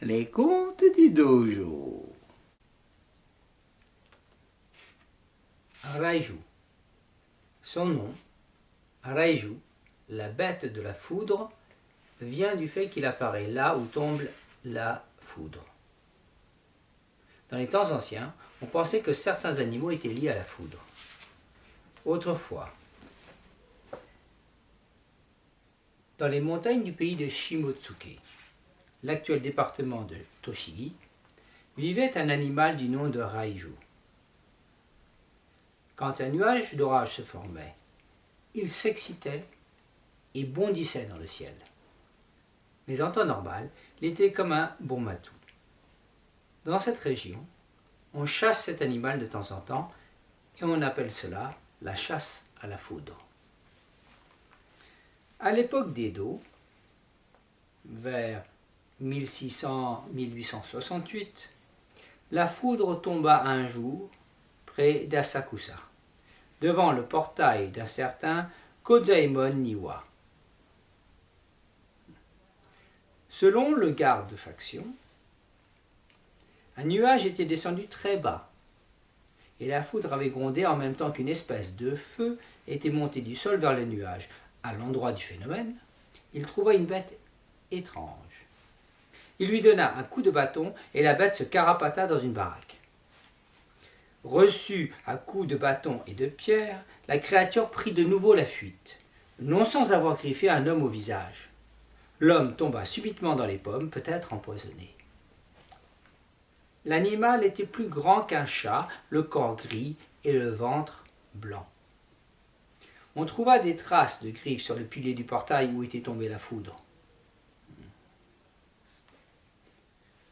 Les contes du dojo. Raiju. Son nom, Raiju, la bête de la foudre, vient du fait qu'il apparaît là où tombe la foudre. Dans les temps anciens, on pensait que certains animaux étaient liés à la foudre. Autrefois, dans les montagnes du pays de Shimotsuke, l'actuel département de Tochigi, vivait un animal du nom de Raiju. Quand un nuage d'orage se formait, il s'excitait et bondissait dans le ciel. Mais en temps normal, il était comme un bon matou. Dans cette région, on chasse cet animal de temps en temps et on appelle cela la chasse à la foudre. À l'époque d'Edo, vers 1600-1868, la foudre tomba un jour près d'Asakusa, devant le portail d'un certain Kozaemon Niwa. Selon le garde de faction, un nuage était descendu très bas, et la foudre avait grondé en même temps qu'une espèce de feu était monté du sol vers le nuage. À l'endroit du phénomène, il trouva une bête étrange. Il lui donna un coup de bâton et la bête se carapata dans une baraque. Reçue à coups de bâton et de pierre, la créature prit de nouveau la fuite, non sans avoir griffé un homme au visage. L'homme tomba subitement dans les pommes, peut-être empoisonné. L'animal était plus grand qu'un chat, le corps gris et le ventre blanc. On trouva des traces de griffes sur le pilier du portail où était tombée la foudre.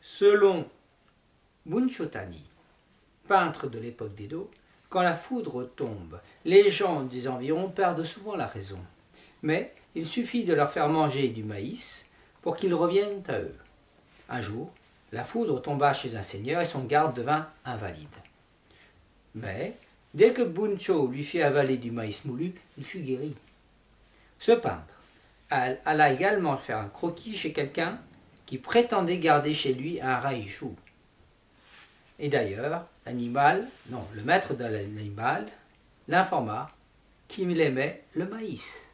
Selon Bunchotani, peintre de l'époque d'Edo, quand la foudre tombe, les gens des environs perdent souvent la raison. Mais il suffit de leur faire manger du maïs pour qu'ils reviennent à eux. Un jour, la foudre tomba chez un seigneur et son garde devint invalide. Mais, dès que Buncho lui fit avaler du maïs moulu, il fut guéri. Ce peintre alla également faire un croquis chez quelqu'un qui prétendait garder chez lui un raiju. Et d'ailleurs, le maître de l'animal, l'informa qu'il aimait le maïs.